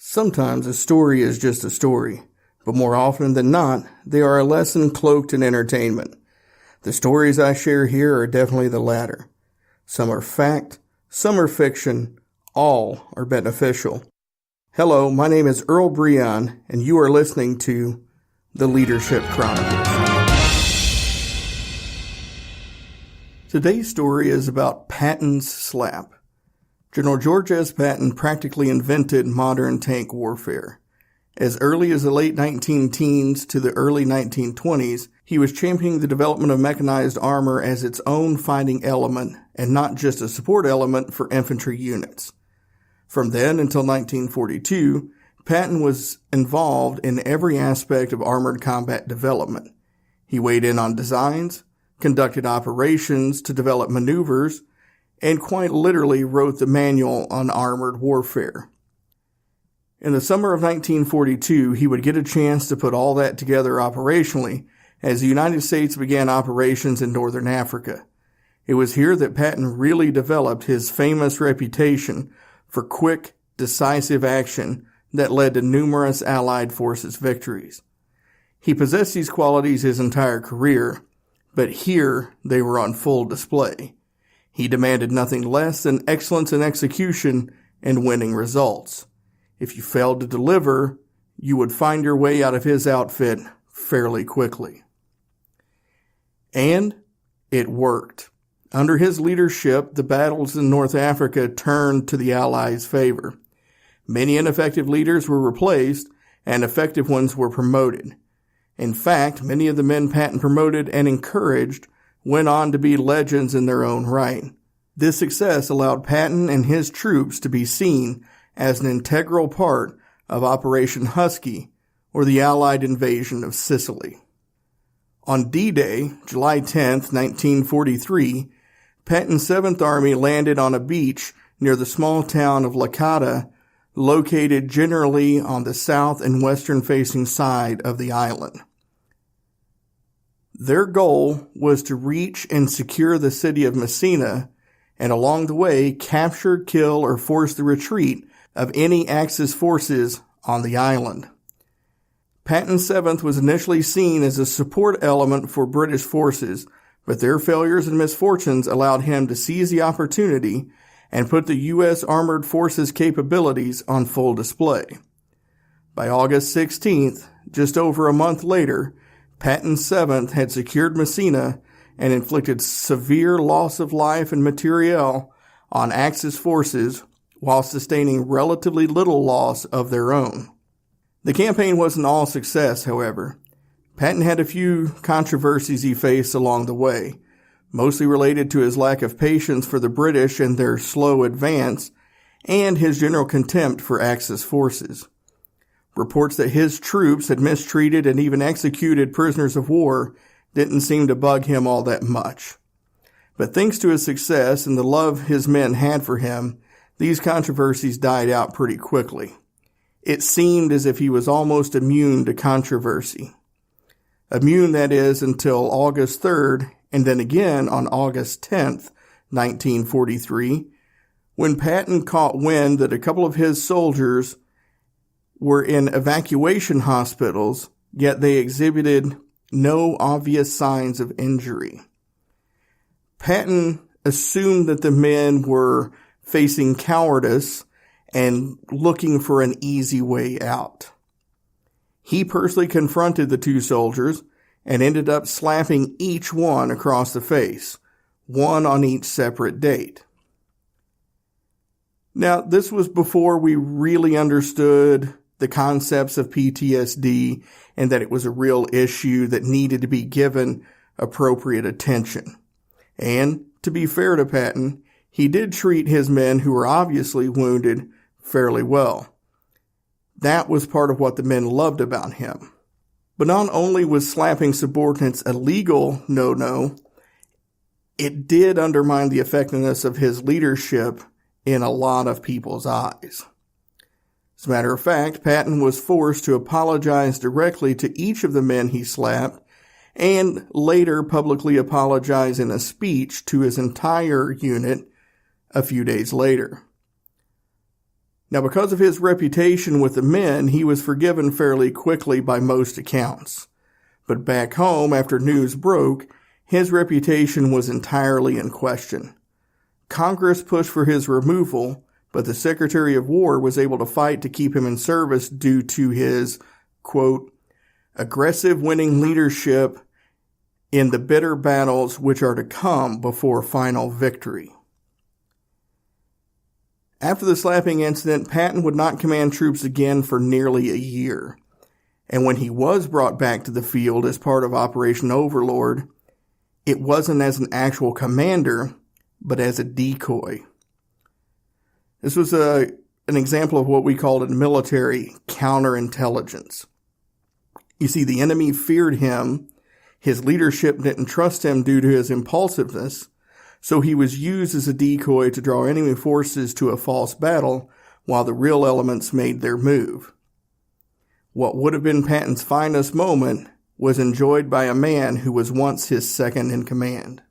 Sometimes a story is just a story, but more often than not, they are a lesson cloaked in entertainment. The stories I share here are definitely the latter. Some are fact, some are fiction, all are beneficial. Hello, my name is Earl Breon, and you are listening to the Leadership Chronicles. Today's story is about Patton's slap. General George S. Patton practically invented modern tank warfare. As early as the late 19-teens to the early 1920s, he was championing the development of mechanized armor as its own fighting element and not just a support element for infantry units. From then until 1942, Patton was involved in every aspect of armored combat development. He weighed in on designs, conducted operations to develop maneuvers, and quite literally wrote the manual on armored warfare. In the summer of 1942, he would get a chance to put all that together operationally as the United States began operations in northern Africa. It was here that Patton really developed his famous reputation for quick, decisive action that led to numerous Allied forces victories. He possessed these qualities his entire career, but here they were on full display. He demanded nothing less than excellence in execution and winning results. If you failed to deliver, you would find your way out of his outfit fairly quickly. And it worked. Under his leadership, the battles in North Africa turned to the Allies' favor. Many ineffective leaders were replaced, and effective ones were promoted. In fact, many of the men Patton promoted and encouraged went on to be legends in their own right. This success allowed Patton and his troops to be seen as an integral part of Operation Husky, or the Allied invasion of Sicily. On D-Day, July 10, 1943, Patton's 7th Army landed on a beach near the small town of Licata, located generally on the south and western-facing side of the island. Their goal was to reach and secure the city of Messina, and along the way capture, kill, or force the retreat of any Axis forces on the island. Patton's 7th was initially seen as a support element for British forces, but their failures and misfortunes allowed him to seize the opportunity and put the U.S. Armored Forces capabilities on full display. By August 16th, just over a month later, Patton's 7th had secured Messina and inflicted severe loss of life and materiel on Axis forces while sustaining relatively little loss of their own. The campaign wasn't all success, however. Patton had a few controversies he faced along the way, mostly related to his lack of patience for the British and their slow advance, and his general contempt for Axis forces. Reports that his troops had mistreated and even executed prisoners of war didn't seem to bug him all that much. But thanks to his success and the love his men had for him, these controversies died out pretty quickly. It seemed as if he was almost immune to controversy. Immune, that is, until August 3rd, and then again on August 10th, 1943, when Patton caught wind that a couple of his soldiers were in evacuation hospitals, yet they exhibited no obvious signs of injury. Patton assumed that the men were facing cowardice and looking for an easy way out. He personally confronted the two soldiers and ended up slapping each one across the face, one on each separate date. Now, this was before we really understood the concepts of PTSD and that it was a real issue that needed to be given appropriate attention. And, to be fair to Patton, he did treat his men who were obviously wounded fairly well. That was part of what the men loved about him. But not only was slapping subordinates a legal no-no, it did undermine the effectiveness of his leadership in a lot of people's eyes. As a matter of fact, Patton was forced to apologize directly to each of the men he slapped and later publicly apologize in a speech to his entire unit a few days later. Now, because of his reputation with the men, he was forgiven fairly quickly by most accounts. But back home, after news broke, his reputation was entirely in question. Congress pushed for his removal, but the Secretary of War was able to fight to keep him in service due to his, quote, aggressive winning leadership in the bitter battles which are to come before final victory. After the slapping incident, Patton would not command troops again for nearly a year. And when he was brought back to the field as part of Operation Overlord, it wasn't as an actual commander, but as a decoy. This was an example of what we called in military counterintelligence. You see, the enemy feared him. His leadership didn't trust him due to his impulsiveness, so he was used as a decoy to draw enemy forces to a false battle while the real elements made their move. What would have been Patton's finest moment was enjoyed by a man who was once his second in command.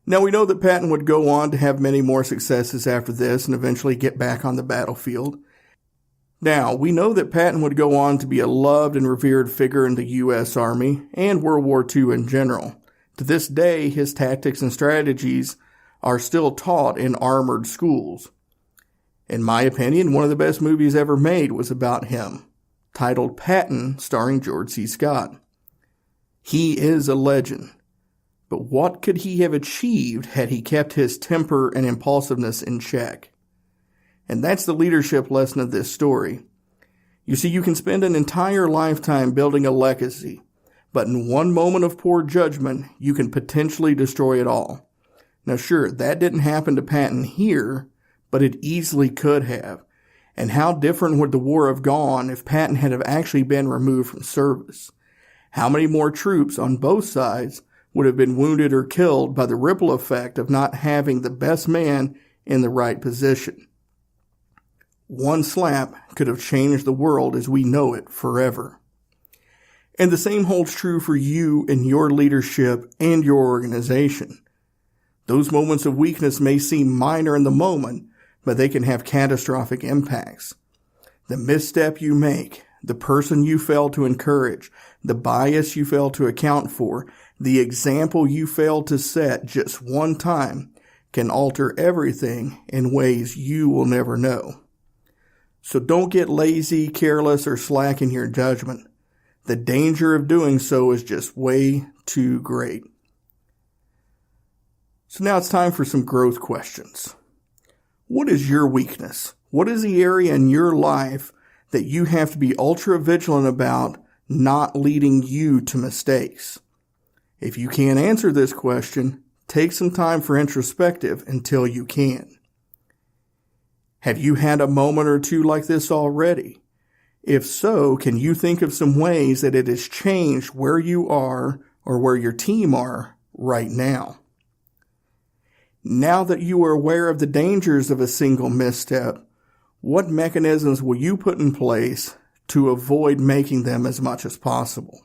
Now, we know that Patton would go on to have many more successes after this and eventually get back on the battlefield. Now, we know that Patton would go on to be a loved and revered figure in the U.S. Army and World War II in general. To this day, his tactics and strategies are still taught in armored schools. In my opinion, one of the best movies ever made was about him, titled Patton, starring George C. Scott. He is a legend. But what could he have achieved had he kept his temper and impulsiveness in check? And that's the leadership lesson of this story. You see, you can spend an entire lifetime building a legacy, but in one moment of poor judgment, you can potentially destroy it all. Now sure, that didn't happen to Patton here, but it easily could have. And how different would the war have gone if Patton had have actually been removed from service? How many more troops on both sides would have been wounded or killed by the ripple effect of not having the best man in the right position? One slap could have changed the world as we know it forever. And the same holds true for you and your leadership and your organization. Those moments of weakness may seem minor in the moment, but they can have catastrophic impacts. The misstep you make, the person you fail to encourage, the bias you fail to account for, the example you fail to set just one time can alter everything in ways you will never know. So don't get lazy, careless, or slack in your judgment. The danger of doing so is just way too great. So now it's time for some growth questions. What is your weakness? What is the area in your life that you have to be ultra vigilant about not leading you to mistakes? If you can't answer this question, take some time for introspective until you can. Have you had a moment or two like this already? If so, can you think of some ways that it has changed where you are or where your team are right now? Now that you are aware of the dangers of a single misstep, what mechanisms will you put in place to avoid making them as much as possible?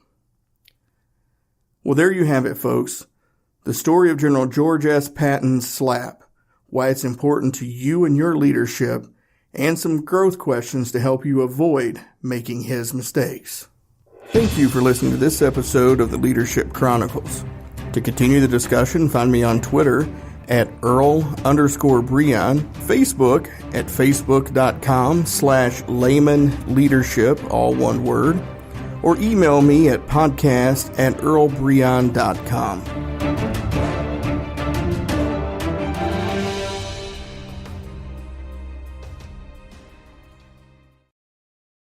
Well, there you have it, folks. The story of General George S. Patton's slap, why it's important to you and your leadership, and some growth questions to help you avoid making his mistakes. Thank you for listening to this episode of the Leadership Chronicles. To continue the discussion, find me on Twitter at Earl_Breon, Facebook at facebook.com/laymanleadership, all one word, or email me at podcast@earlbreon.com.